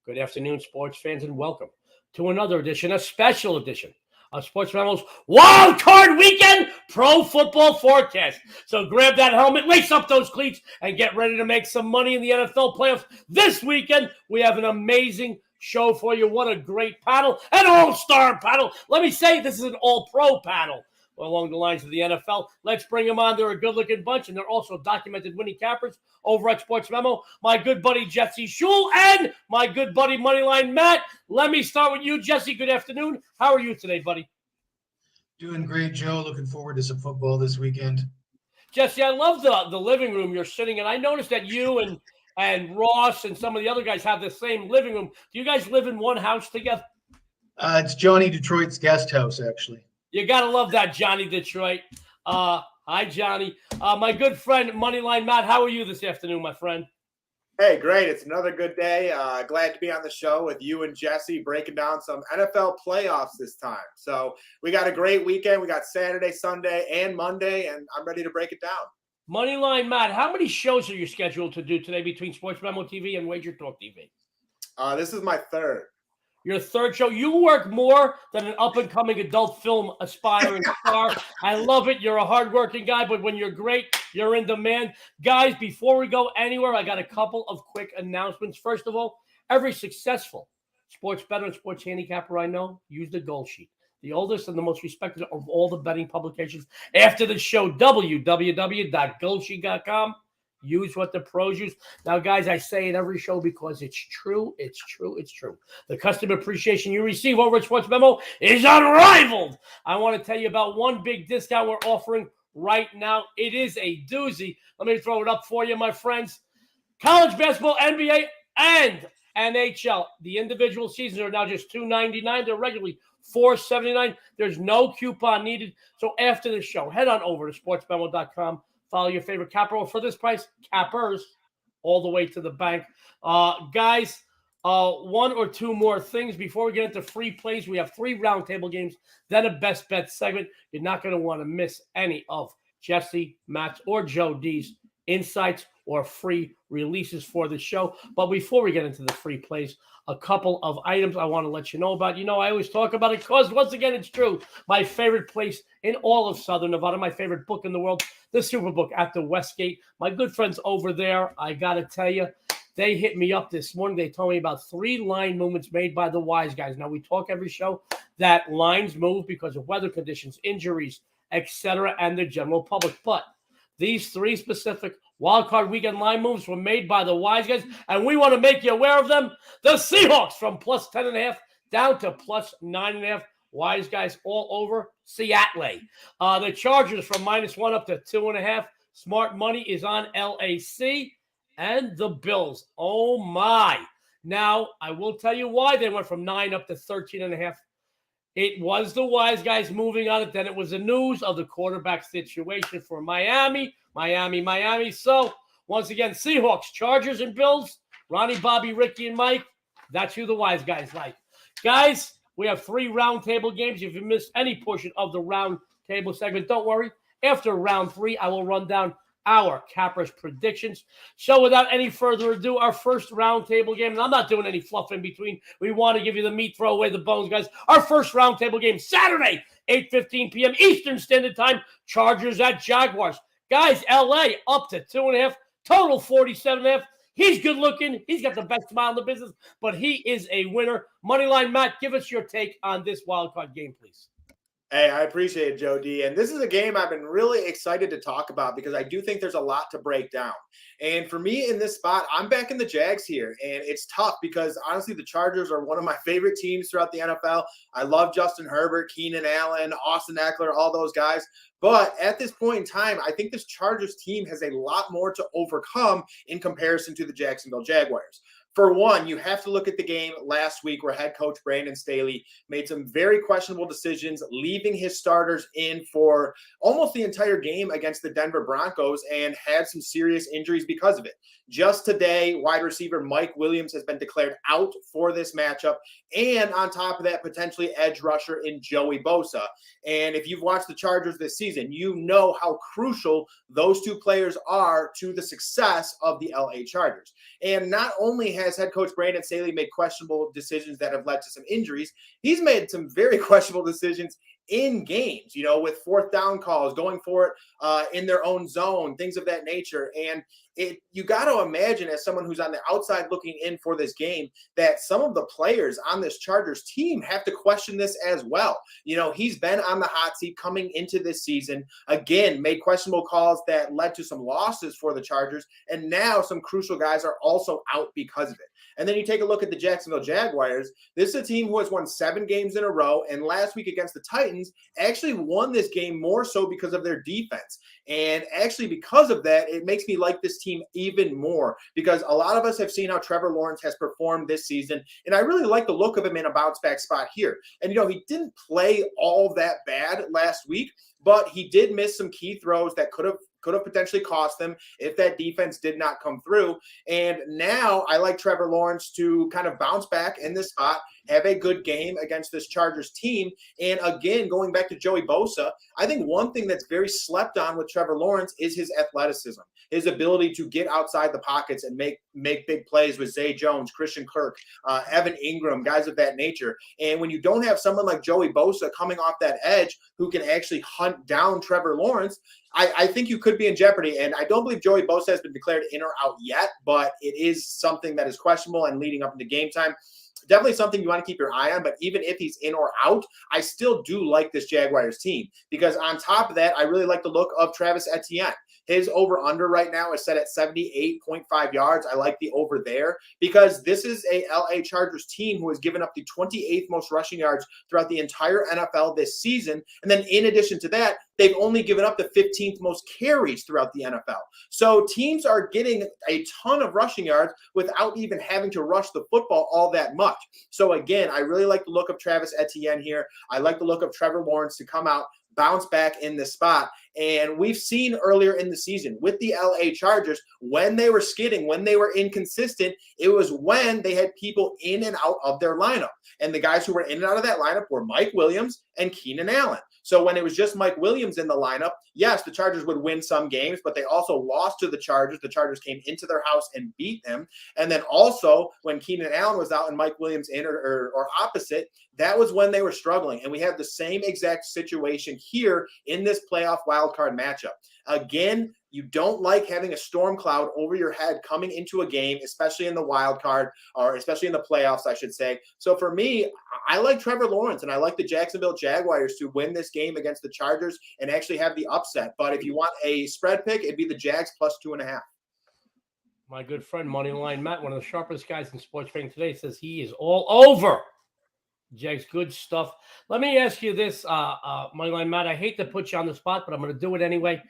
Good afternoon, sports fans, and welcome to another edition, a special edition of Sportsmemo's Wild Card Weekend Pro Football Forecast. So grab that helmet, lace up those cleats, and get ready to make some money in the NFL playoffs. This weekend, we have an amazing show for you. What a great panel, an all-star panel. Let me say this is an all-pro panel along the lines of the NFL. Let's bring them on. They're a good-looking bunch, and they're also documented winning cappers over at Sports Memo. My good buddy, Jesse Schule, and my good buddy, Moneyline Matt. Let me start with you, Jesse. Good afternoon. How are you today, buddy? Doing great, Joe. Looking forward to some football this weekend. Jesse, I love the living room you're sitting in. I noticed that you and Ross and some of the other guys have the same living room. Do you guys live in one house together? It's Johnny Detroit's guest house, actually. You got to love that, Johnny Detroit. Hi, Johnny. My good friend, Moneyline Matt, how are you this afternoon, my friend? Hey, great. It's another good day. Glad to be on the show with you and Jesse breaking down some NFL playoffs this time. So we got a great weekend. We got Saturday, Sunday, and Monday, and I'm ready to break it down. Moneyline Matt, how many shows are you scheduled to do today between Sports Memo TV and Wager Talk TV? This is my third. Your third show. You work more than an up-and-coming adult film aspiring star. I love it. You're a hardworking guy, but when you're great, you're in demand. Guys, before we go anywhere, I got a couple of quick announcements. First of all, every successful sports bettor and sports handicapper I know use the Goal Sheet, the oldest and the most respected of all the betting publications. After the show, www.goalsheet.com. Use what the pros use. Now, guys, I say it every show because it's true. It's true. It's true. The customer appreciation you receive over at Sports Memo is unrivaled. I want to tell you about one big discount we're offering right now. It is a doozy. Let me throw it up for you, my friends. College basketball, NBA, and NHL. The individual seasons are now just $2.99. They're regularly $4.79. There's no coupon needed. So after the show, head on over to sportsmemo.com. Follow your favorite capper for this price, cappers, all the way to the bank. Guys, one or two more things before we get into free plays. We have 3 roundtable games, then a best bet segment. You're not going to want to miss any of Jesse, Matt's, or Joe D's insights or free releases for the show. But before we get into the free plays, a couple of items I want to let you know about. You know, I always talk about it because, once again, it's true. My favorite place in all of Southern Nevada, my favorite book in the world, the Superbook at the Westgate. My good friends over there, I got to tell you, they hit me up this morning. They told me about 3 line movements made by the wise guys. Now, we talk every show that lines move because of weather conditions, injuries, etc., and the general public. But these 3 specific wildcard weekend line moves were made by the wise guys, and we want to make you aware of them. The Seahawks from plus 10.5 down to plus 9.5. Wise guys all over Seattle. The Chargers from -1 up to 2.5. Smart money is on LAC. And the Bills. Oh, my. Now, I will tell you why they went from 9 up to 13.5. It was the wise guys moving on it. Then it was the news of the quarterback situation for Miami. So, once again, Seahawks, Chargers, and Bills. Ronnie, Bobby, Ricky, and Mike. That's who the wise guys like. Guys, we have 3 round table games. If you missed any portion of the round table segment, don't worry. After round 3, I will run down our cappers predictions. So without any further ado, our first round table game, and I'm not doing any fluff in between. We want to give you the meat, throw away the bones, guys. Our first round table game, Saturday, 8:15 p.m. Eastern Standard Time, Chargers at Jaguars. Guys, LA up to 2.5, total 47.5. He's good looking. He's got the best smile in the business, but he is a winner. Moneyline Matt, give us your take on this wildcard game, please. Hey, I appreciate it, Joe D. And this is a game I've been really excited to talk about because I do think there's a lot to break down. And for me in this spot, I'm backing the Jags here. And it's tough because, honestly, the Chargers are one of my favorite teams throughout the NFL. I love Justin Herbert, Keenan Allen, Austin Eckler, all those guys. But at this point in time, I think this Chargers team has a lot more to overcome in comparison to the Jacksonville Jaguars. For one, you have to look at the game last week where head coach Brandon Staley made some very questionable decisions, leaving his starters in for almost the entire game against the Denver Broncos and had some serious injuries because of it. Just today, wide receiver Mike Williams has been declared out for this matchup. And on top of that, potentially edge rusher in Joey Bosa. And if you've watched the Chargers this season, you know how crucial those two players are to the success of the LA Chargers. And not only has head coach Brandon Staley made questionable decisions that have led to some injuries, he's made some very questionable decisions in games, with fourth down calls, going for it in their own zone, things of that nature. And you got to imagine, as someone who's on the outside looking in for this game, that some of the players on this Chargers team have to question this as well. He's been on the hot seat coming into this season, again, made questionable calls that led to some losses for the Chargers. And now some crucial guys are also out because of it. And then you take a look at the Jacksonville Jaguars. This is a team who has won 7 games in a row. And last week against the Titans, actually won this game more so because of their defense. And actually because of that, it makes me like this team even more, because a lot of us have seen how Trevor Lawrence has performed this season. And I really like the look of him in a bounce back spot here. And, he didn't play all that bad last week, but he did miss some key throws that could have potentially cost them if that defense did not come through. And now I like Trevor Lawrence to kind of bounce back in this spot, have a good game against this Chargers team. And again, going back to Joey Bosa, I think one thing that's very slept on with Trevor Lawrence is his athleticism, his ability to get outside the pockets and make big plays with Zay Jones, Christian Kirk, Evan Ingram, guys of that nature. And when you don't have someone like Joey Bosa coming off that edge who can actually hunt down Trevor Lawrence, I think you could be in jeopardy. And I don't believe Joey Bosa has been declared in or out yet, but it is something that is questionable and leading up into game time. Definitely something you want to keep your eye on, but even if he's in or out, I still do like this Jaguars team, because on top of that, I really like the look of Travis Etienne. His over-under right now is set at 78.5 yards. I like the over there because this is a LA Chargers team who has given up the 28th most rushing yards throughout the entire NFL this season. And then in addition to that, they've only given up the 15th most carries throughout the NFL. So teams are getting a ton of rushing yards without even having to rush the football all that much. So again, I really like the look of Travis Etienne here. I like the look of Trevor Lawrence to come out, bounce back in this spot. And we've seen earlier in the season with the LA Chargers, when they were skidding, when they were inconsistent, it was when they had people in and out of their lineup. And the guys who were in and out of that lineup were Mike Williams and Keenan Allen. So when it was just Mike Williams in the lineup, yes, the Chargers would win some games, but they also lost to the Chargers. The Chargers came into their house and beat them. And then also when Keenan Allen was out and Mike Williams in or opposite, that was when they were struggling. And we have the same exact situation here in this playoff wildcard matchup. Again, you don't like having a storm cloud over your head coming into a game, especially in the wild card, or especially in the playoffs, I should say. So for me, I like Trevor Lawrence and I like the Jacksonville Jaguars to win this game against the Chargers and actually have the upset. But if you want a spread pick, it'd be the Jags plus 2.5. My good friend Moneyline Matt, one of the sharpest guys in sports betting today, says he is all over Jags. Good stuff. Let me ask you this, Moneyline Matt. I hate to put you on the spot, but I'm going to do it anyway.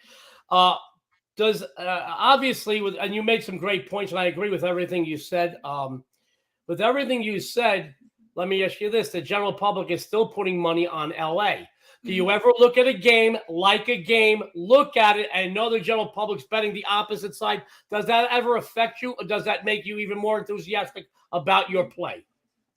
Does obviously, and you made some great points, and I agree with everything you said. With everything you said, let me ask you this: the general public is still putting money on LA. Do you ever look at a game, like a game, look at it, and know the general public's betting the opposite side? Does that ever affect you, or does that make you even more enthusiastic about your play?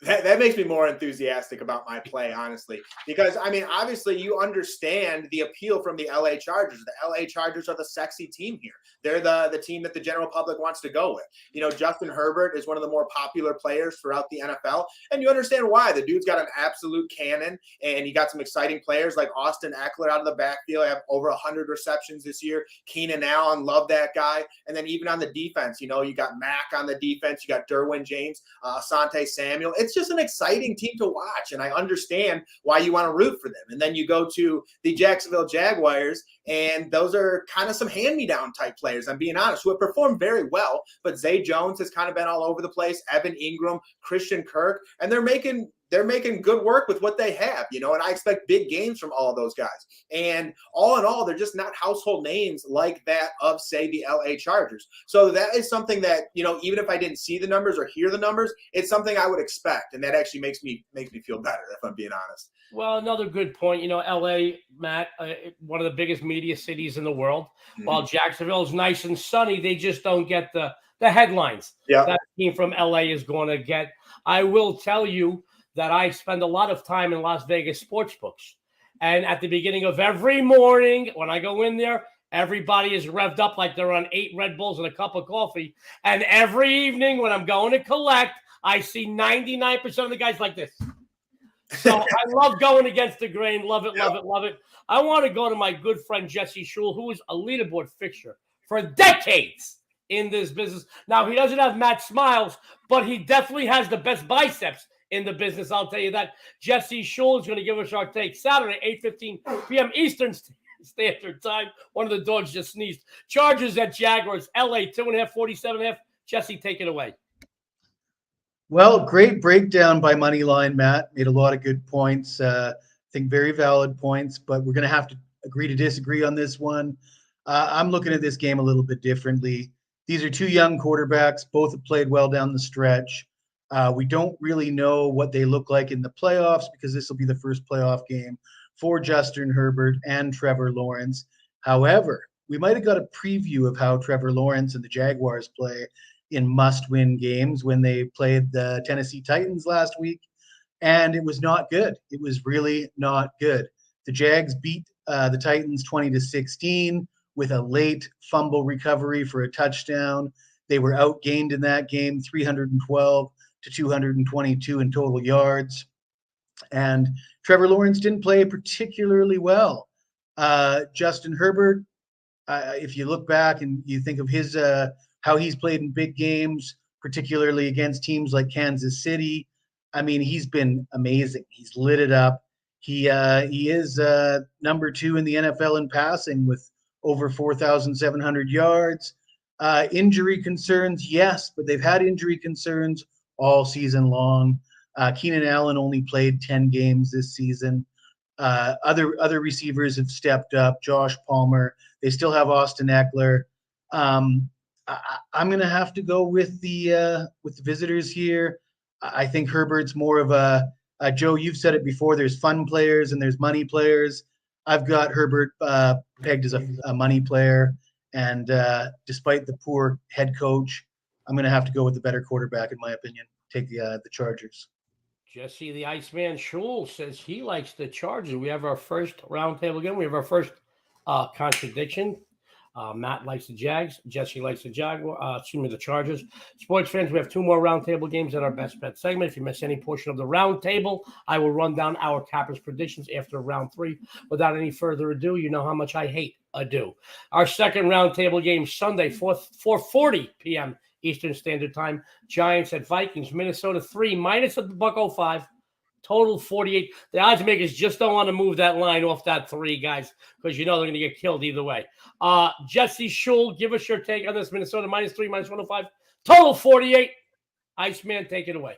That makes me more enthusiastic about my play, honestly, because, I mean, obviously you understand the appeal from the LA Chargers. The LA Chargers are the sexy team here. They're the team that the general public wants to go with. You know, Justin Herbert is one of the more popular players throughout the NFL, and you understand why. The dude's got an absolute cannon, and he got some exciting players like Austin Eckler out of the backfield. Have over 100 receptions this year. Keenan Allen, love that guy. And then even on the defense, you know, you got Mack on the defense. You got Derwin James, Asante Samuel. It's just an exciting team to watch, and I understand why you want to root for them. And then you go to the Jacksonville Jaguars, and those are kind of some hand-me-down type players, I'm being honest, who have performed very well, but Zay Jones has kind of been all over the place, Evan Ingram, Christian Kirk, and they're making good work with what they have, you know, and I expect big games from all of those guys. And all in all, they're just not household names like that of, say, the LA Chargers. So that is something that, you know, even if I didn't see the numbers or hear the numbers, it's something I would expect. And that actually makes me feel better, if I'm being honest. Well, another good point. You know, LA, Matt, one of the biggest media cities in the world. Mm-hmm. While Jacksonville is nice and sunny, they just don't get the the headlines Yeah. that team from LA is going to get. I will tell you that I spend a lot of time in Las Vegas sports books. And at the beginning of every morning, when I go in there, everybody is revved up like they're on 8 Red Bulls and a cup of coffee. And every evening when I'm going to collect, I see 99% of the guys like this. So I love going against the grain. Love it, love it, love it. I want to go to my good friend Jesse Schule, who is a leaderboard fixture for decades in this business. Now, he doesn't have Matt Smiles, but he definitely has the best biceps in the business. I'll tell you that. Jesse Schule is going to give us our take Saturday, 8:15 p.m. Eastern Standard Time. One of the dogs just sneezed. Chargers at Jaguars, LA, 2.5, 47.5. Jesse, take it away. Well, great breakdown by Moneyline Matt. Made a lot of good points. I think very valid points, but we're going to have to agree to disagree on this one. I'm looking at this game a little bit differently. These are two young quarterbacks. Both have played well down the stretch. We don't really know what they look like in the playoffs because this will be the first playoff game for Justin Herbert and Trevor Lawrence. However, we might have got a preview of how Trevor Lawrence and the Jaguars play in must-win games when they played the Tennessee Titans last week, and it was not good. It was really not good. The Jags beat the Titans 20-16 with a late fumble recovery for a touchdown. They were outgained in that game, 312 to 222 in total yards. And Trevor Lawrence didn't play particularly well. Justin Herbert, if you look back and you think of his how he's played in big games, particularly against teams like Kansas City, I mean, he's been amazing. He's lit it up. He is number 2 in the NFL in passing with over 4,700 yards. Injury concerns, yes, but they've had injury concerns all season long. Keenan Allen only played 10 games this season. Other receivers have stepped up. Josh Palmer. They still have Austin Eckler. I'm going to have to go with the visitors here. I think Herbert's more of a Joe. You've said it before. There's fun players and there's money players. I've got Herbert pegged as a money player, and despite the poor head coach, I'm going to have to go with the better quarterback in my opinion. Take the Chargers. Jesse the Iceman Schule says he likes the Chargers. We have our first roundtable game. We have our first contradiction. Matt likes the Jags. Jesse likes the the Chargers. Sports fans, we have 2 more roundtable games in our best bet segment. If you miss any portion of the roundtable, I will run down our cappers predictions after round 3. Without any further ado, you know how much I hate ado. Our second roundtable game Sunday, 4:40 p.m. Eastern Standard Time. Giants at Vikings. Minnesota 3 minus at the $1.05. Total 48. The odds makers just don't want to move that line off that 3, guys, because you know they're going to get killed either way. Jesse Schule, give us your take on this. Minnesota -3, -105. Total 48. Iceman, take it away.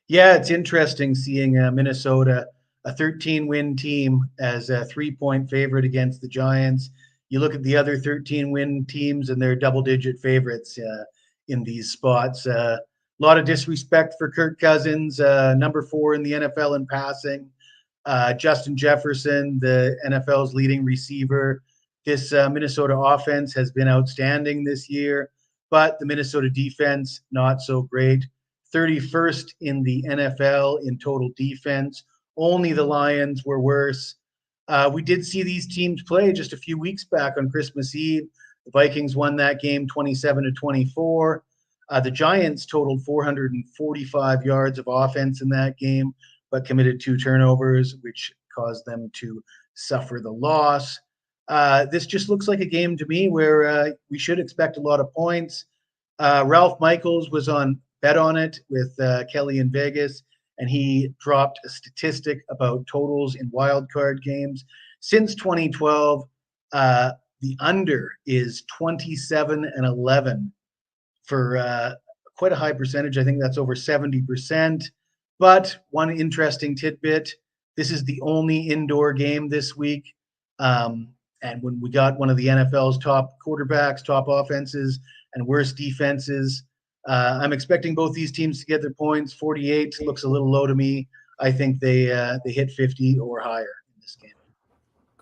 Yeah, it's interesting seeing Minnesota, a 13-win team, as a 3-point favorite against the Giants. You look at the other 13-win teams, and they're double-digit favorites in these spots. A lot of disrespect for Kirk Cousins, number 4 in the NFL in passing. Justin Jefferson, the NFL's leading receiver. This Minnesota offense has been outstanding this year, but the Minnesota defense, not so great. 31st in the NFL in total defense. Only the Lions were worse. We did see these teams play just a few weeks back on Christmas Eve. The Vikings won that game 27-24. The Giants totaled 445 yards of offense in that game, but committed 2 turnovers, which caused them to suffer the loss. This just looks like a game to me where we should expect a lot of points. Ralph Michaels was on Bet on It with Kelly in Vegas, and he dropped a statistic about totals in wild card games. Since 2012, the under is 27-11 for quite a high percentage. I think that's over 70%. But one interesting tidbit, this is the only indoor game this week. And when we got one of the NFL's top quarterbacks, top offenses, and worst defenses, I'm expecting both these teams to get their points. 48 looks a little low to me. I think they hit 50 or higher in this game.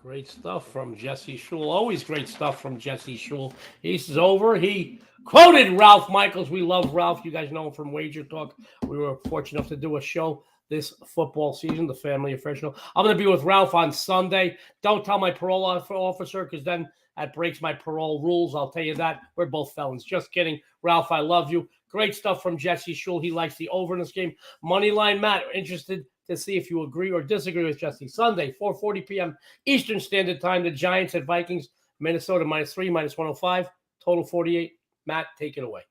Great stuff from Jesse Schule. Always great stuff from Jesse Schule. He's over. He quoted Ralph Michaels. We love Ralph. You guys know him from Wager Talk. We were fortunate enough to do a show this football season, the Family Official. I'm going to be with Ralph on Sunday. Don't tell my parole officer, because then that breaks my parole rules. I'll tell you that. We're both felons. Just kidding. Ralph, I love you. Great stuff from Jesse Schule. He likes the over in this game. Moneyline Matt, interested to see if you agree or disagree with Jesse. Sunday, 4:40 p.m. Eastern Standard Time. The Giants at Vikings. Minnesota -3, -105. Total 48. Matt, take it away.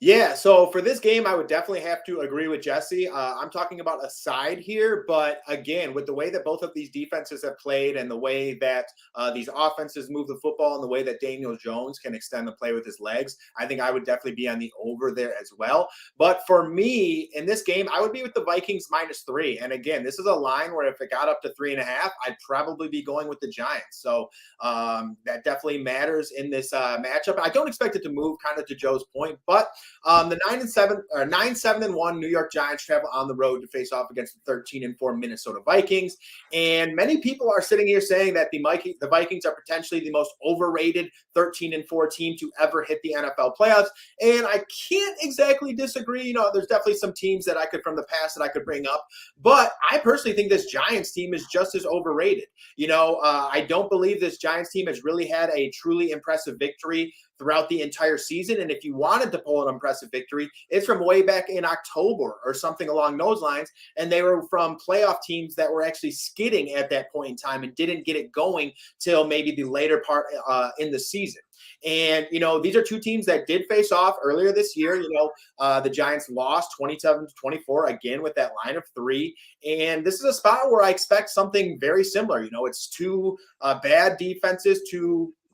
Yeah, so for this game, I would definitely have to agree with Jesse. I'm talking about a side here, but again, with the way that both of these defenses have played and the way that these offenses move the football and the way that Daniel Jones can extend the play with his legs, I think I would definitely be on the over there as well. But for me, in this game, I would be with the Vikings -3. And again, this is a line where if it got up to 3.5, I'd probably be going with the Giants. So that definitely matters in this matchup. I don't expect it to move, kind of to Joe's point, but the 9-7-1 New York Giants travel on the road to face off against the 13-4 Minnesota Vikings. And many people are sitting here saying that the Vikings are potentially the most overrated 13-4 team to ever hit the NFL playoffs. And I can't exactly disagree. You know, there's definitely some teams that I could from the past that I could bring up. But I personally think this Giants team is just as overrated. You know, I don't believe this Giants team has really had a truly impressive victory throughout the entire season. And if you wanted to pull an impressive victory, it's from way back in October or something along those lines. And they were from playoff teams that were actually skidding at that point in time and didn't get it going till maybe the later part in the season. And, you know, these are two teams that did face off earlier this year. You know, the Giants lost 27-24 again with that line of 3. And this is a spot where I expect something very similar. You know, it's two bad defenses,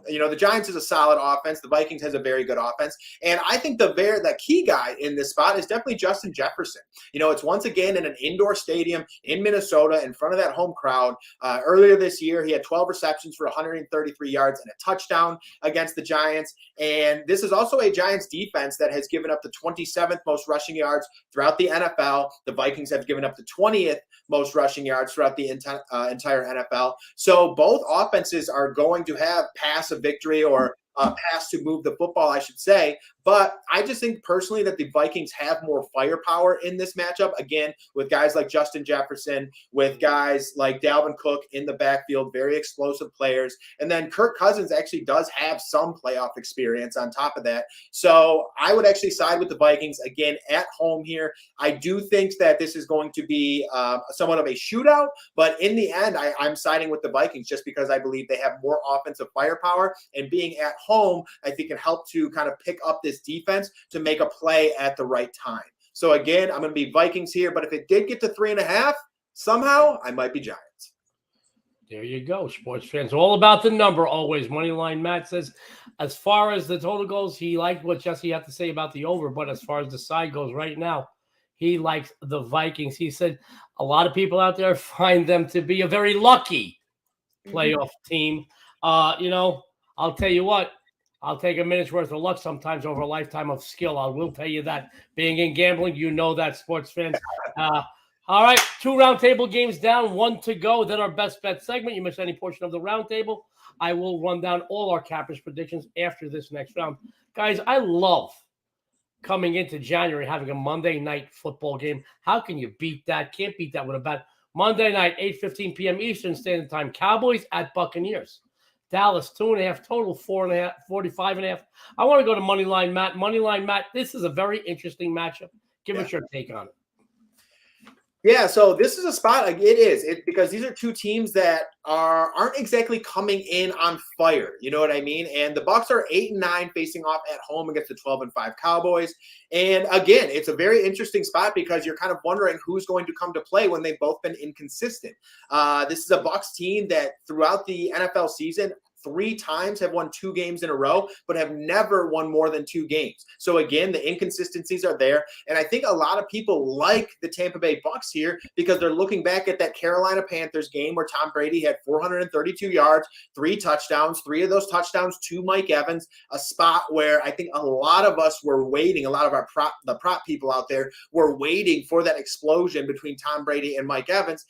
you know, the Giants is a solid offense. The Vikings has a very good offense. And I think the key guy in this spot is definitely Justin Jefferson. You know, it's once again in an indoor stadium in Minnesota in front of that home crowd. Earlier this year, he had 12 receptions for 133 yards and a touchdown against the Giants. And this is also a Giants defense that has given up the 27th most rushing yards throughout the NFL. The Vikings have given up the 20th most rushing yards throughout the entire NFL. So both offenses are going to have pass victory or pass to move the football, I should say. But I just think personally that the Vikings have more firepower in this matchup. Again, with guys like Justin Jefferson, with guys like Dalvin Cook in the backfield, very explosive players. And then Kirk Cousins actually does have some playoff experience on top of that. So I would actually side with the Vikings, again, at home here. I do think that this is going to be somewhat of a shootout. But in the end, I'm siding with the Vikings just because I believe they have more offensive firepower. And being at home, I think can help to kind of pick up this defense to make a play at the right time. So again, I'm going to be Vikings here, but if it did get to 3.5, somehow I might be Giants. There you go, sports fans. All about the number always. Moneyline Matt says, as far as the total goes, he liked what Jesse had to say about the over, but as far as the side goes right now, he likes the Vikings. He said a lot of people out there find them to be a very lucky playoff team. You know, I'll tell you what, I'll take a minute's worth of luck sometimes over a lifetime of skill. I will tell you that. Being in gambling, you know that, sports fans. All right, 2 roundtable games down, 1 to go. Then our best bet segment. You miss any portion of the roundtable, I will run down all our cappers predictions after this next round. Guys, I love coming into January having a Monday night football game. How can you beat that? Can't beat that with a bet. Monday night, 8:15 p.m. Eastern Standard Time. Cowboys at Buccaneers. Dallas, 2.5, total 4.5, 45.5. I want to go to Moneyline Matt. Moneyline Matt, this is a very interesting matchup. Give us your take on it. Yeah, so this is a spot, like it is, because these are two teams that aren't exactly coming in on fire. You know what I mean? And the Bucs are 8-9 facing off at home against the 12-5 Cowboys. And again, it's a very interesting spot because you're kind of wondering who's going to come to play when they've both been inconsistent. This is a Bucs team that throughout the NFL season 3 times have won 2 games in a row, but have never won more than 2 games. So again, the inconsistencies are there. And I think a lot of people like the Tampa Bay Bucs here because they're looking back at that Carolina Panthers game where Tom Brady had 432 yards, 3 touchdowns, 3 of those touchdowns to Mike Evans, a spot where I think a lot of us were waiting, a lot of the prop people out there were waiting for that explosion between Tom Brady and Mike Evans.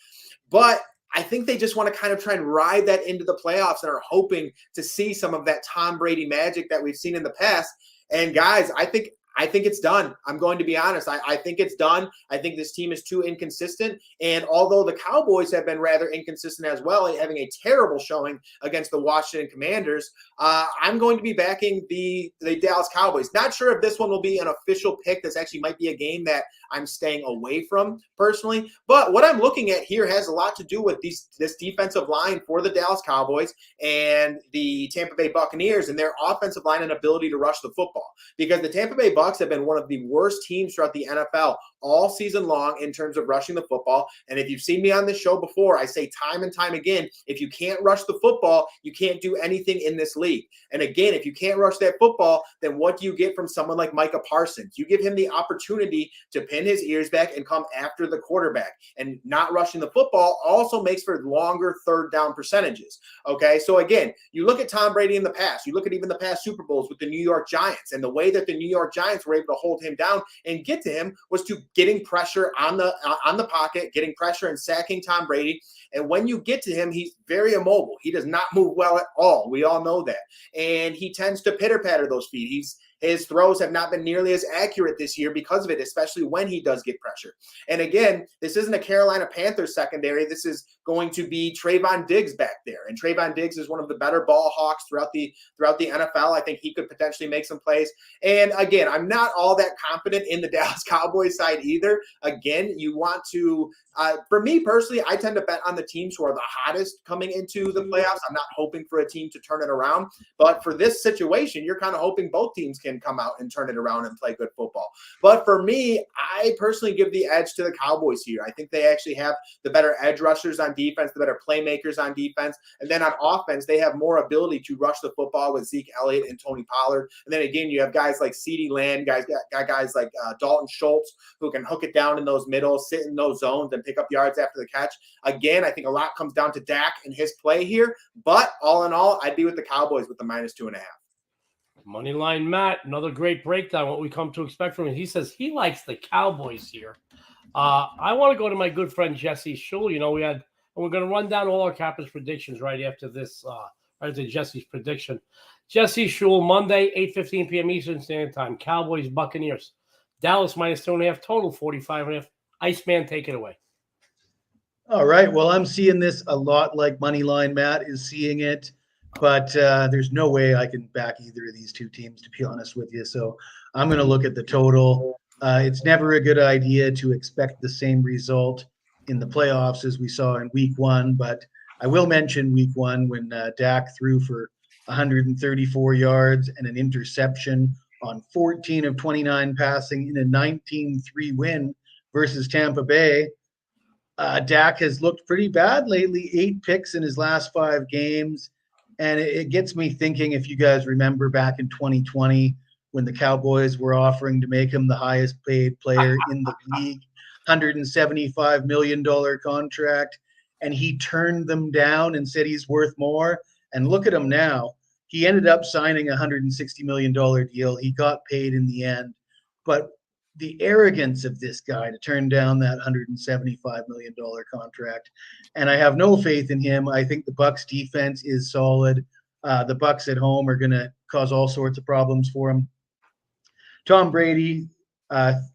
But I think they just want to kind of try and ride that into the playoffs and are hoping to see some of that Tom Brady magic that we've seen in the past. And guys, I think it's done. I'm going to be honest. I think it's done. I think this team is too inconsistent. And although the Cowboys have been rather inconsistent as well, having a terrible showing against the Washington Commanders, I'm going to be backing the Dallas Cowboys. Not sure if this one will be an official pick. This actually might be a game that I'm staying away from personally. But what I'm looking at here has a lot to do with this defensive line for the Dallas Cowboys and the Tampa Bay Buccaneers and their offensive line and ability to rush the football. Because the Tampa Bay Bucs have been one of the worst teams throughout the NFL all season long in terms of rushing the football. And if you've seen me on this show before, I say time and time again, if you can't rush the football, you can't do anything in this league. And again, if you can't rush that football, then what do you get from someone like Micah Parsons? You give him the opportunity to pin his ears back and come after the quarterback. And not rushing the football also makes for longer third down percentages. Okay, so again, you look at Tom Brady in the past, you look at even the past Super Bowls with the New York Giants, and the way that the New York Giants were able to hold him down and get to him was to getting pressure on the pocket, getting pressure and sacking Tom Brady. And when you get to him, he's very immobile. He does not move well at all. We all know that. And he tends to pitter-patter those feet. His throws have not been nearly as accurate this year because of it, especially when he does get pressure. And again, this isn't a Carolina Panthers secondary. This is going to be Trayvon Diggs back there. And Trayvon Diggs is one of the better ball hawks throughout the NFL. I think he could potentially make some plays. And again, I'm not all that confident in the Dallas Cowboys side either. Again, you want to for me personally, I tend to bet on the teams who are the hottest coming into the playoffs. I'm not hoping for a team to turn it around. But for this situation, you're kind of hoping both teams can come out and turn it around and play good football. But for me, I personally give the edge to the Cowboys here. I think they actually have the better edge rushers on defense, the better playmakers on defense. And then on offense, they have more ability to rush the football with Zeke Elliott and Tony Pollard. And then again, you have guys like CeeDee Lamb, guys like Dalton Schultz, who can hook it down in those middles, sit in those zones, and pick up yards after the catch. Again, I think a lot comes down to Dak and his play here. But all in all, I'd be with the Cowboys with the -2.5. Moneyline Matt, another great breakdown, what we come to expect from him. He says he likes the Cowboys here. I want to go to my good friend Jesse Schule. You know, we're going to run down all our Cappers predictions right after this, right after Jesse's prediction. Jesse Schule, Monday, 8:15 p.m. Eastern Standard Time. Cowboys, Buccaneers. Dallas -2.5, total 45.5. Iceman, take it away. All right. Well, I'm seeing this a lot like Moneyline Matt is seeing it. But there's no way I can back either of these two teams, to be honest with you. So I'm going to look at the total. It's never a good idea to expect the same result in the playoffs as we saw in week one. But I will mention week one when Dak threw for 134 yards and an interception on 14 of 29 passing in a 19-3 win versus Tampa Bay. Dak has looked pretty bad lately, 8 picks in his last 5 games. And it gets me thinking, if you guys remember back in 2020 when the Cowboys were offering to make him the highest paid player in the league, $175 million contract, and he turned them down and said he's worth more. And look at him now. He ended up signing a $160 million deal. He got paid in the end. But the arrogance of this guy to turn down that $175 million contract. And I have no faith in him. I think the Bucs defense is solid. The Bucs at home are going to cause all sorts of problems for him. Tom Brady,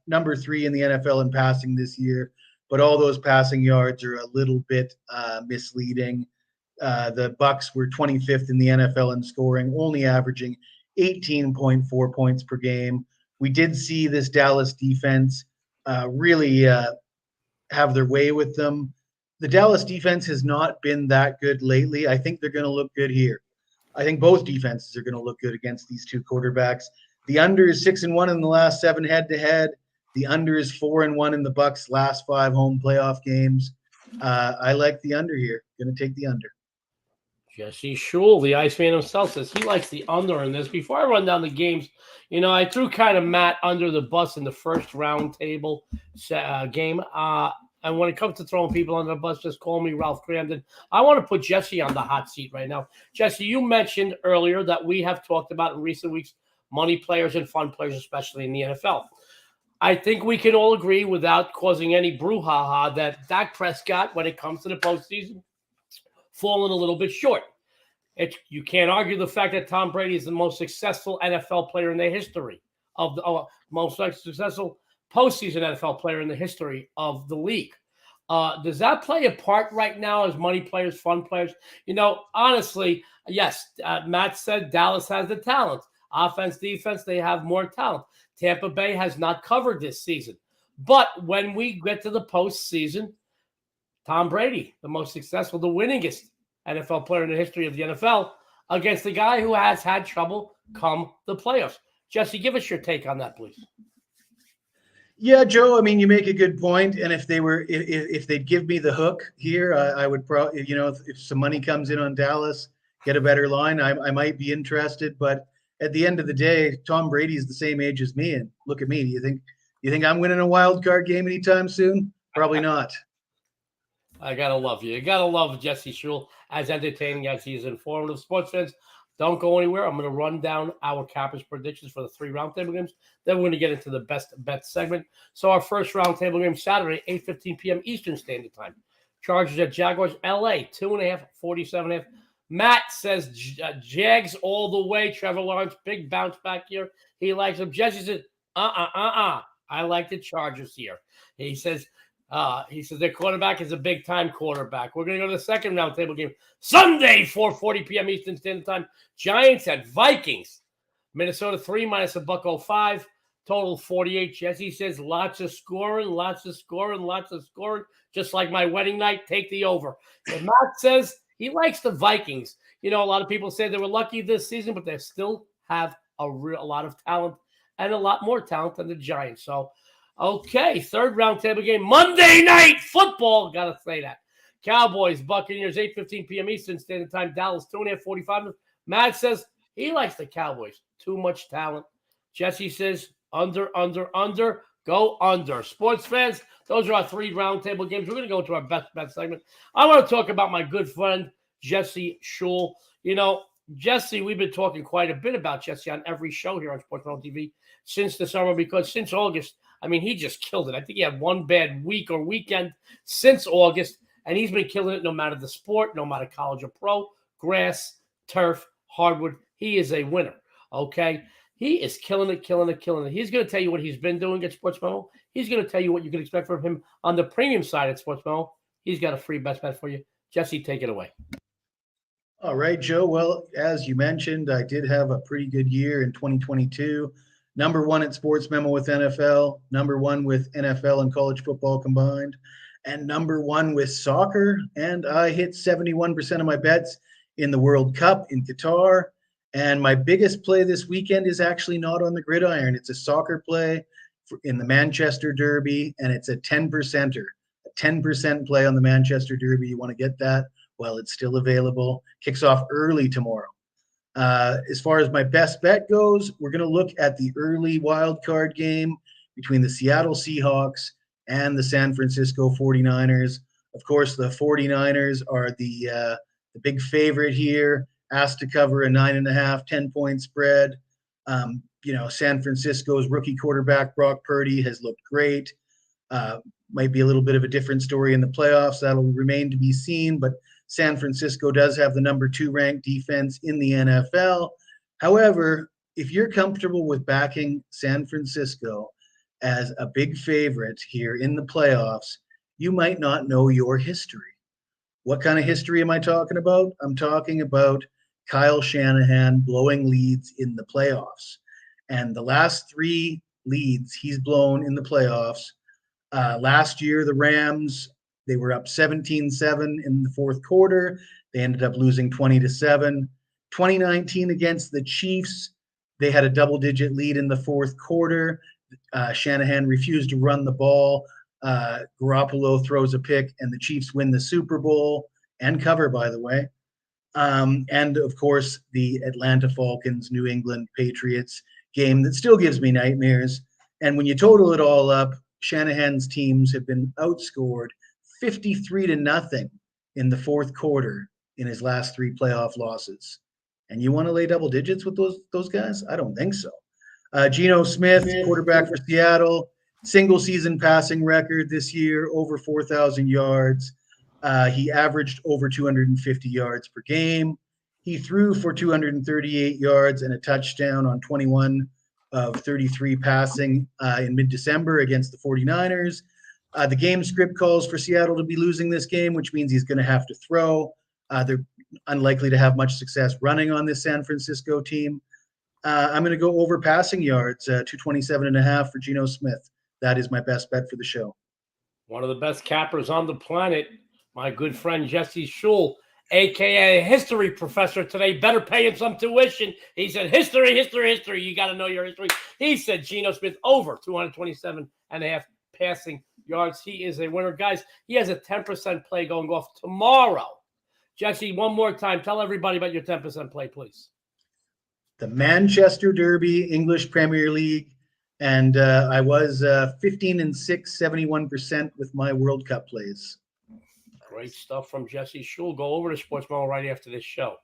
number 3 in the NFL in passing this year, but all those passing yards are a little bit misleading. The Bucs were 25th in the NFL in scoring, only averaging 18.4 points per game. We did see this Dallas defense really have their way with them. The Dallas defense has not been that good lately. I think they're going to look good here. I think both defenses are going to look good against these two quarterbacks. The under is 6-1 in the last 7 head-to-head. The under is 4-1 in the Bucs' last 5 home playoff games. I like the under here. Going to take the under. Jesse Schule, the Iceman himself, says he likes the under in this. Before I run down the games, you know, I threw kind of Matt under the bus in the first round table game. And when it comes to throwing people under the bus, just call me Ralph Cramden. I want to put Jesse on the hot seat right now. Jesse, you mentioned earlier that we have talked about in recent weeks money players and fun players, especially in the NFL. I think we can all agree without causing any brouhaha that Dak Prescott, when it comes to the postseason, fallen a little bit short. You can't argue the fact that Tom Brady is the most successful NFL player in the history of the most successful postseason NFL player in the history of the league. Does that play a part right now as money players, fun players? Honestly, yes, Matt said Dallas has the talent. Offense, defense, they have more talent. Tampa Bay has not covered this season. But when we get to the postseason, Tom Brady, the most successful, the winningest NFL player in the history of the NFL, against the guy who has had trouble come the playoffs. Jesse, give us your take on that, please. Yeah, Joe, I mean, you make a good point. And if they'd give me the hook here, I would probably, if some money comes in on Dallas, get a better line, I might be interested. But at the end of the day, Tom Brady is the same age as me. And look at me. Do you think I'm winning a wild card game anytime soon? Probably not. I got to love you. You got to love Jesse Schule, as entertaining as he is informative. Sports fans, don't go anywhere. I'm going to run down our Cappers predictions for the 3 roundtable games. Then we're going to get into the best bet segment. So our first roundtable game, Saturday, 8:15 p.m. Eastern Standard Time. Chargers at Jaguars, LA, 2.5, 47.5. Matt says Jags all the way. Trevor Lawrence, big bounce back here. He likes them. Jesse says, I like the Chargers here. He says their quarterback is a big-time quarterback. We're going to go to the second roundtable game. Sunday, 4:40 p.m. Eastern Standard Time. Giants at Vikings. Minnesota 3 minus $1.05. Total 48. Jesse says lots of scoring. Just like my wedding night, take the over. And Matt says he likes the Vikings. A lot of people say they were lucky this season, but they still have a lot of talent and a lot more talent than the Giants. So, okay, third roundtable game, Monday Night Football. Got to say that. Cowboys, Buccaneers, 8:15 p.m. Eastern Standard Time. Dallas, 2.5, 45. Matt says he likes the Cowboys. Too much talent. Jesse says under. Go under. Sports fans, those are our 3 roundtable games. We're going to go to our best bet segment. I want to talk about my good friend, Jesse Schule. Jesse, we've been talking quite a bit about Jesse on every show here on Sportsmemo TV since the summer, because since August, he just killed it. I think he had one bad week or weekend since August, and he's been killing it no matter the sport, no matter college or pro, grass, turf, hardwood. He is a winner, okay? He is killing it. He's going to tell you what he's been doing at Sportsmemo. He's going to tell you what you can expect from him on the premium side at Sportsmemo. He's got a free best bet for you. Jesse, take it away. All right, Joe. Well, as you mentioned, I did have a pretty good year in 2022. Number 1 at Sportsmemo with NFL, number 1 with NFL and college football combined, and number 1 with soccer. And I hit 71% of my bets in the World Cup in Qatar. And my biggest play this weekend is actually not on the gridiron. It's a soccer play in the Manchester Derby, and it's a 10%er, a 10% play on the Manchester Derby. You want to get that while it's still available. Kicks off early tomorrow. As far as my best bet goes, we're going to look at the early wild card game between the Seattle Seahawks and the San Francisco 49ers. Of course, the 49ers are the big favorite here, asked to cover a 9.5, 10-point spread. San Francisco's rookie quarterback, Brock Purdy, has looked great. Might be a little bit of a different story in the playoffs. That'll remain to be seen, but San Francisco does have the number 2 ranked defense in the NFL. However, if you're comfortable with backing San Francisco as a big favorite here in the playoffs, you might not know your history. What kind of history am I talking about? I'm talking about Kyle Shanahan blowing leads in the playoffs. And the last 3 leads he's blown in the playoffs, last year, the Rams, they were up 17-7 in the fourth quarter. They ended up losing 20-7. 2019 against the Chiefs, they had a double-digit lead in the fourth quarter. Shanahan refused to run the ball. Garoppolo throws a pick, and the Chiefs win the Super Bowl and cover, by the way. And, of course, the Atlanta Falcons, New England Patriots game that still gives me nightmares. And when you total it all up, Shanahan's teams have been outscored 53-0 in the fourth quarter in his last 3 playoff losses. And you want to lay double digits with those guys? I don't think so. Geno Smith, quarterback for Seattle, single season passing record this year, over 4,000 yards. He averaged over 250 yards per game. He threw for 238 yards and a touchdown on 21 of 33 passing in mid-December against the 49ers. The game script calls for Seattle to be losing this game, which means he's going to have to throw. They're unlikely to have much success running on this San Francisco team. I'm going to go over passing yards, 227.5 for Geno Smith. That is my best bet for the show. One of the best cappers on the planet, my good friend Jesse Schule, a.k.a. history professor today. Better pay him some tuition. He said, history. You got to know your history. He said Geno Smith over 227.5 passing yards. He is a winner. Guys, he has a 10% play going off tomorrow. Jesse, one more time, tell everybody about your 10% play, please. The Manchester Derby, English Premier League, and I was 15-6, 71% with my World Cup plays. Great stuff from Jesse Schule. Go over to Sportsmemo right after this show.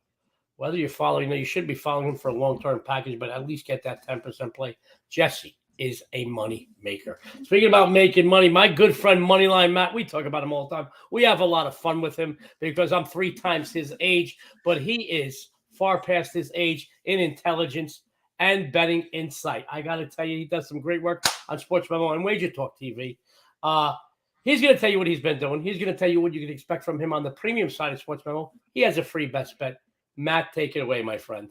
Whether you're following, you should be following him for a long-term package, but at least get that 10% play. Jesse is a money maker. Speaking about making money, my good friend Moneyline Matt, we talk about him all the time. We have a lot of fun with him because I'm 3 times his age, but he is far past his age in intelligence and betting insight. I got to tell you, he does some great work on Sportsmemo and Wager Talk TV. He's going to tell you what he's been doing. He's going to tell you what you can expect from him on the premium side of Sportsmemo. He has a free best bet. Matt, take it away, my friend.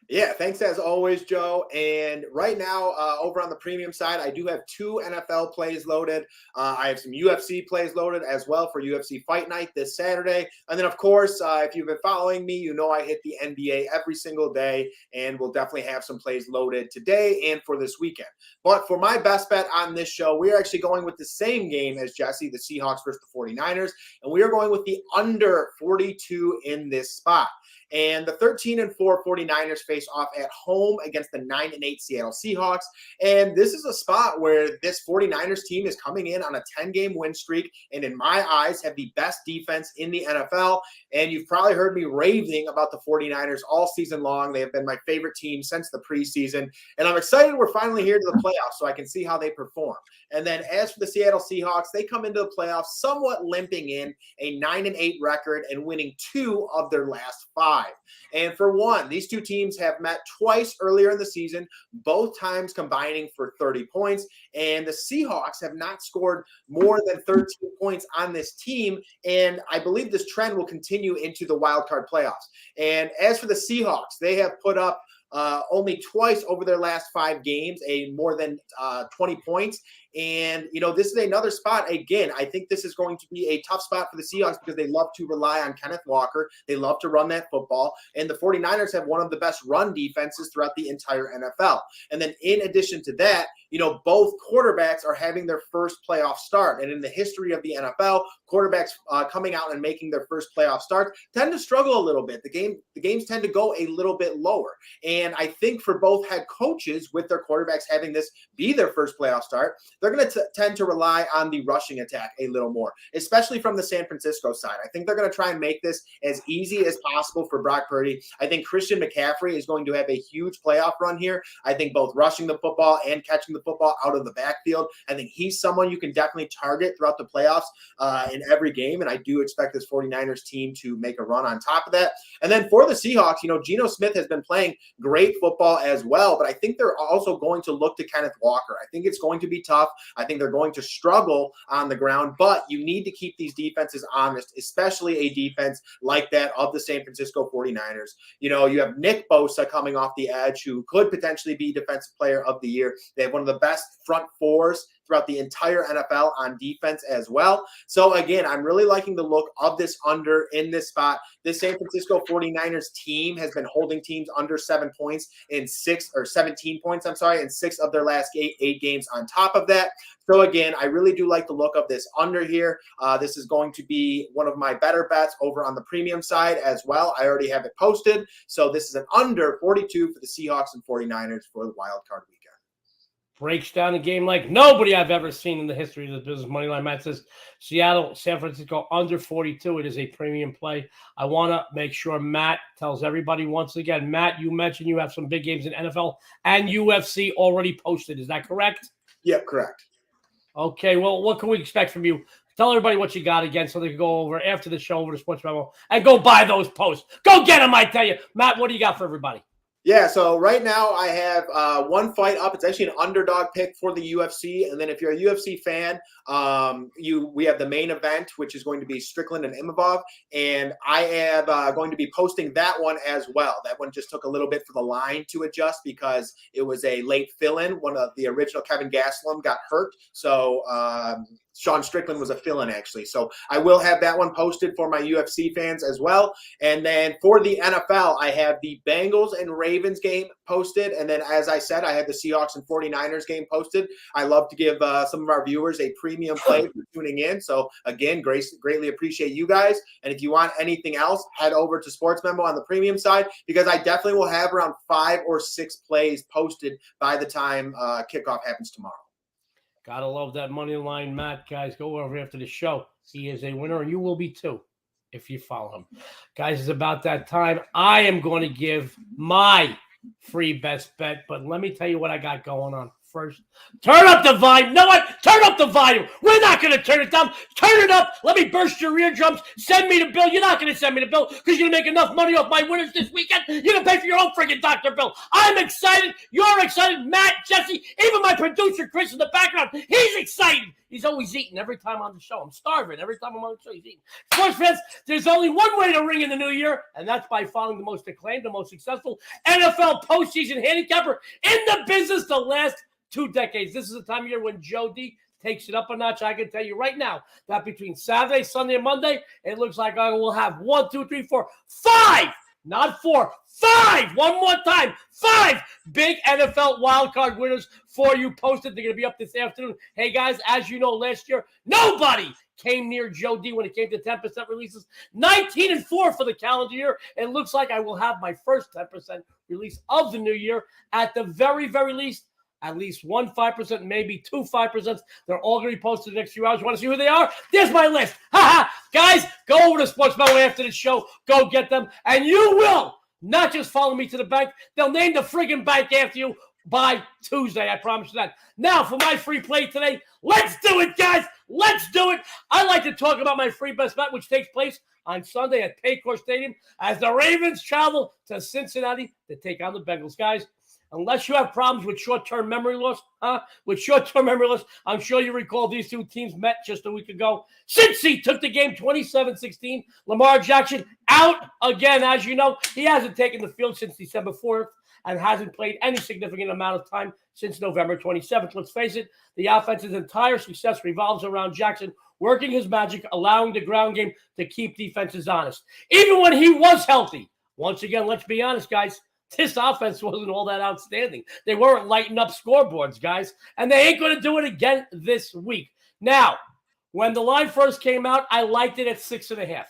Yeah, thanks as always, Joe. And right now, over on the premium side, I do have 2 NFL plays loaded. I have some UFC plays loaded as well for UFC Fight Night this Saturday. And then, of course, if you've been following me, you know I hit the NBA every single day, and we'll definitely have some plays loaded today and for this weekend. But for my best bet on this show, we are actually going with the same game as Jesse, the Seahawks versus the 49ers, and we are going with the under 42 in this spot. And the 13-4 49ers face off at home against the 9-8 Seattle Seahawks. And this is a spot where this 49ers team is coming in on a 10-game win streak, and in my eyes have the best defense in the NFL. And you've probably heard me raving about the 49ers all season long. They have been my favorite team since the preseason. And I'm excited we're finally here to the playoffs so I can see how they perform. And then as for the Seattle Seahawks, they come into the playoffs somewhat limping in a 9-8 record and winning 2 of their last 5. And for one, these 2 teams have met twice earlier in the season, both times combining for 30 points. And the Seahawks have not scored more than 13 points on this team. And I believe this trend will continue into the wild card playoffs. And as for the Seahawks, they have put up only twice over their last 5 games, a more than 20 points. And, this is another spot. Again, I think this is going to be a tough spot for the Seahawks because they love to rely on Kenneth Walker. They love to run that football. And the 49ers have one of the best run defenses throughout the entire NFL. And then in addition to that, both quarterbacks are having their first playoff start. And in the history of the NFL, quarterbacks coming out and making their first playoff start tend to struggle a little bit. The games tend to go a little bit lower. And I think for both head coaches, with their quarterbacks having this be their first playoff start, they're going to tend to rely on the rushing attack a little more, especially from the San Francisco side. I think they're going to try and make this as easy as possible for Brock Purdy. I think Christian McCaffrey is going to have a huge playoff run here. I think both rushing the football and catching the football out of the backfield, I think he's someone you can definitely target throughout the playoffs in every game, and I do expect this 49ers team to make a run on top of that. And then for the Seahawks, Geno Smith has been playing great football as well, but I think they're also going to look to Kenneth Walker. I think it's going to be tough. I think they're going to struggle on the ground, but you need to keep these defenses honest, especially a defense like that of the San Francisco 49ers. You have Nick Bosa coming off the edge, who could potentially be Defensive Player of the Year. They have one of the best front fours throughout the entire NFL on defense as well. So again, I'm really liking the look of this under in this spot. This San Francisco 49ers team has been holding teams under 7 points in 17 points, in 6 of their last eight games on top of that. So again, I really do like the look of this under here. This is going to be one of my better bets over on the premium side as well. I already have it posted. So this is an under 42 for the Seahawks and 49ers for the wild card weekend. Breaks down a game like nobody I've ever seen in the history of the business. Moneyline Matt says Seattle, San Francisco under 42. It is a premium play. I want to make sure Matt tells everybody once again. Matt, you mentioned you have some big games in NFL and UFC already posted. Is that correct? Yep, correct. Okay, well, what can we expect from you? Tell everybody what you got again so they can go over after the show over to Sports Memo and go buy those posts. Go get them, I tell you. Matt, what do you got for everybody? Yeah, so right now I have one fight up. It's actually an underdog pick for the UFC. And then if you're a UFC fan, we have the main event, which is going to be Strickland and Imavov. And I am going to be posting that one as well. That one just took a little bit for the line to adjust because it was a late fill-in. One of the original Kevin Gastelum got hurt. So Sean Strickland was a fill-in, actually. So I will have that one posted for my UFC fans as well. And then for the NFL, I have the Bengals and Ravens game posted. And then, as I said, I have the Seahawks and 49ers game posted. I love to give some of our viewers a premium play for tuning in. So, again, greatly appreciate you guys. And if you want anything else, head over to Sports Memo on the premium side because I definitely will have around 5 or 6 plays posted by the time kickoff happens tomorrow. Gotta love that Moneyline Matt, guys. Go over after the show. He is a winner, and you will be too if you follow him. Guys, it's about that time. I am going to give my free best bet, but let me tell you what I got going on first. Turn up the volume. No what? Turn up the volume. We're not going to turn it down. Turn it up. Let me burst your eardrums. Send me the bill. You're not going to send me the bill because you're going to make enough money off my winners this weekend. You're going to pay for your own freaking doctor bill. I'm excited. You're excited. Matt, Jesse, even my producer, Chris, in the background. He's excited. He's always eating every time on the show. I'm starving. Every time I'm on the show, he's eating. Sports fans, there's only one way to ring in the new year, and that's by following the most acclaimed, the most successful NFL postseason handicapper in the business the last 2 decades. This is the time of year when Joe D takes it up a notch. I can tell you right now that between Saturday, Sunday, and Monday, it looks like I will have 1, 2, 3, 4, 5, not 4, 5. One more time, 5 big NFL wildcard winners for you posted. They're going to be up this afternoon. Hey, guys, as you know, last year, nobody came near Joe D when it came to 10% releases. 19-4 for the calendar year. It looks like I will have my first 10% release of the new year at the very, very least. At least 1 5%, maybe 2 5%. They're all going to be posted in the next few hours. You want to see who they are? There's my list. Guys, go over to Sports Memo after the show. Go get them. And you will not just follow me to the bank. They'll name the friggin' bank after you by Tuesday. I promise you that. Now, for my free play today, let's do it, guys. Let's do it. I like to talk about my free best bet, which takes place on Sunday at Paycor Stadium as the Ravens travel to Cincinnati to take on the Bengals. Guys, unless you have problems with short-term memory loss, I'm sure you recall these two teams met just a week ago. Cincy took the game 27-16. Lamar Jackson out again. As you know, he hasn't taken the field since December 4th and hasn't played any significant amount of time since November 27th. Let's face it, the offense's entire success revolves around Jackson working his magic, allowing the ground game to keep defenses honest. Even when he was healthy, once again, let's be honest, guys, this offense wasn't all that outstanding. They weren't lighting up scoreboards, guys, and they ain't going to do it again this week. Now, when the line first came out, I liked it at 6.5.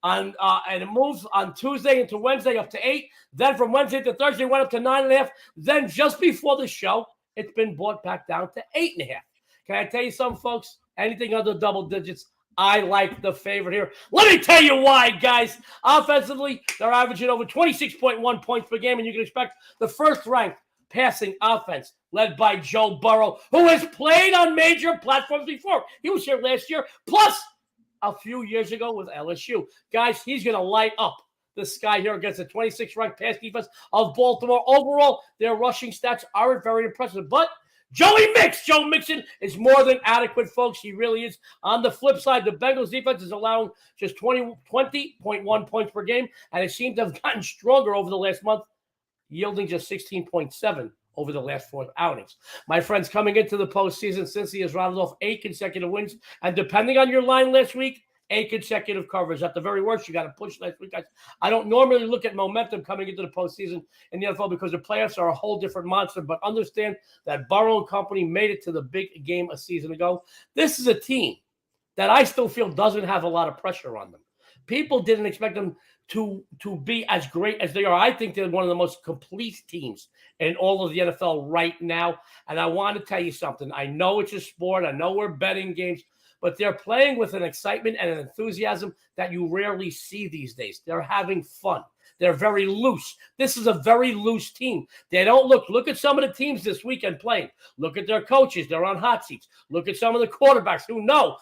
And it moves on Tuesday into Wednesday up to 8. Then from Wednesday to Thursday, went up to 9.5. Then just before the show, it's been brought back down to 8.5. Can I tell you something, folks? Anything under double digits, I like the favorite here. Let me tell you why, guys. Offensively, they're averaging over 26.1 points per game, and you can expect the first-ranked passing offense led by Joe Burrow, who has played on major platforms before. He was here last year, plus a few years ago with LSU. Guys, he's going to light up the sky here against the 26th ranked pass defense of Baltimore. Overall, their rushing stats aren't very impressive, but Joe Mixon is more than adequate, folks. He really is. On the flip side, the Bengals defense is allowing just 20.1 points per game, and it seems to have gotten stronger over the last month, yielding just 16.7 over the last 4 outings. My friends, coming into the postseason, since he has rattled off 8 consecutive wins, and depending on your line last week, 8 consecutive covers. At the very worst, you got to push last week, guys. I don't normally look at momentum coming into the postseason in the NFL because the playoffs are a whole different monster, but understand that Burrow and company made it to the big game a season ago. This is a team that I still feel doesn't have a lot of pressure on them. People didn't expect them to be as great as they are. I think they're one of the most complete teams in all of the NFL right now, and I want to tell you something. I know it's a sport. I know we're betting games, but they're playing with an excitement and an enthusiasm that you rarely see these days. They're having fun. They're very loose. This is a very loose team. They don't look at some of the teams this weekend playing. Look at their coaches. They're on hot seats. Look at some of the quarterbacks who know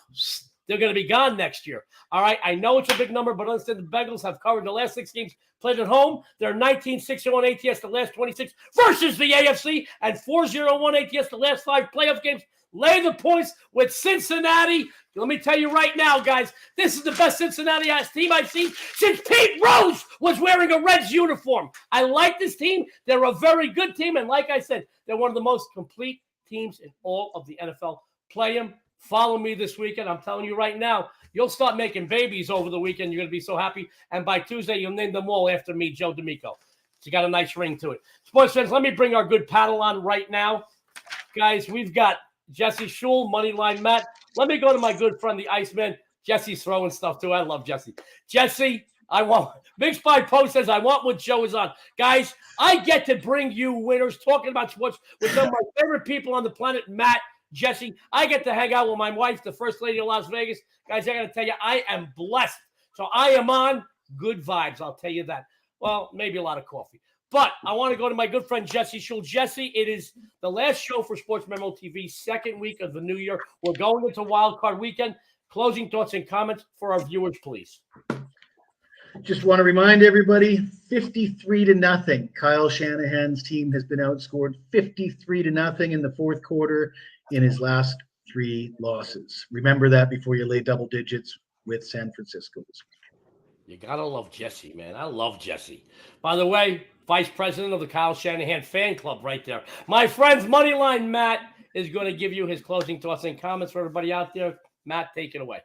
they're going to be gone next year. All right, I know it's a big number, but understand the Bengals have covered the last 6 games played at home. They're 19-6-1 ATS the last 26 versus the AFC and 4-0-1 ATS the last 5 playoff games. Lay the points with Cincinnati. Let me tell you right now, guys, this is the best Cincinnati team I've seen since Pete Rose was wearing a Reds uniform. I like this team. They're a very good team, and like I said, they're one of the most complete teams in all of the NFL. Play them. Follow me this weekend. I'm telling you right now, you'll start making babies over the weekend. You're going to be so happy. And by Tuesday, you'll name them all after me, Joe D'Amico. It's got a nice ring to it. Sports fans, let me bring our good paddle on right now. Guys, we've got Jesse Schule, Moneyline Matt. Let me go to my good friend, the Iceman. Jesse's throwing stuff, too. I love Jesse. Jesse, Big Spy Post says, I want what Joe is on. Guys, I get to bring you winners talking about sports with some of my favorite people on the planet, Matt, Jesse. I get to hang out with my wife, the First Lady of Las Vegas. Guys, I got to tell you, I am blessed. So I am on good vibes, I'll tell you that. Well, maybe a lot of coffee. But I want to go to my good friend, Jesse Schule. Jesse, it is the last show for Sportsmemo TV, second week of the new year. We're going into Wild Card Weekend. Closing thoughts and comments for our viewers, please. Just want to remind everybody, 53-0. Kyle Shanahan's team has been outscored 53-0 in the fourth quarter in his last 3 losses. Remember that before you lay double digits with San Francisco this week. You got to love Jesse, man. I love Jesse. By the way, Vice President of the Kyle Shanahan fan club right there. My friends, Moneyline Matt is going to give you his closing thoughts and comments for everybody out there. Matt, take it away.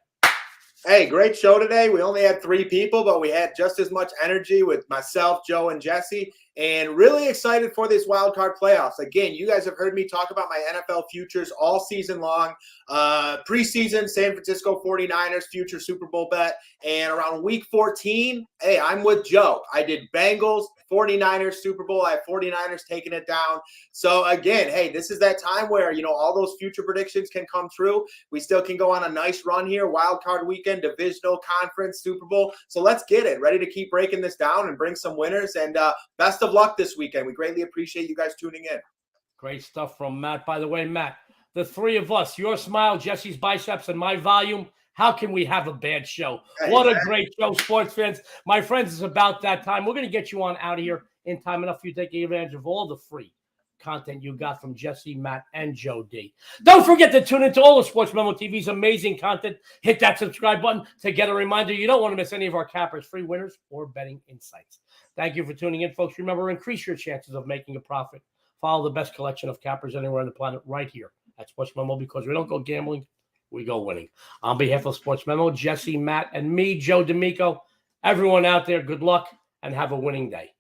Hey, great show today. We only had 3 people, but we had just as much energy with myself, Joe, and Jesse, and really excited for this wild card playoffs. Again, you guys have heard me talk about my NFL futures all season long. Preseason, San Francisco 49ers future Super Bowl bet, and around week 14, hey, I'm with Joe. I did Bengals, 49ers Super Bowl. I have 49ers taking it down. So again, hey, this is that time where, all those future predictions can come true. We still can go on a nice run here. Wild card weekend, divisional conference, Super Bowl. So let's get it. Ready to keep breaking this down and bring some winners. And best of luck this weekend. We greatly appreciate you guys tuning in. Great stuff from Matt. By the way, Matt, the 3 of us, your smile, Jesse's biceps, and my volume, how can we have a bad show? What a great show, sports fans. My friends, it's about that time. We're going to get you on out of here in time enough for you to take advantage of all the free content you got from Jesse, Matt, and Joe D. Don't forget to tune into all of Sportsmemo TV's amazing content. Hit that subscribe button to get a reminder. You don't want to miss any of our cappers, free winners, or betting insights. Thank you for tuning in, folks. Remember, increase your chances of making a profit. Follow the best collection of cappers anywhere on the planet right here at Sportsmemo, because we don't go gambling, we go winning. On behalf of Sportsmemo, Jesse, Matt, and me, Joe D'Amico, everyone out there, good luck and have a winning day.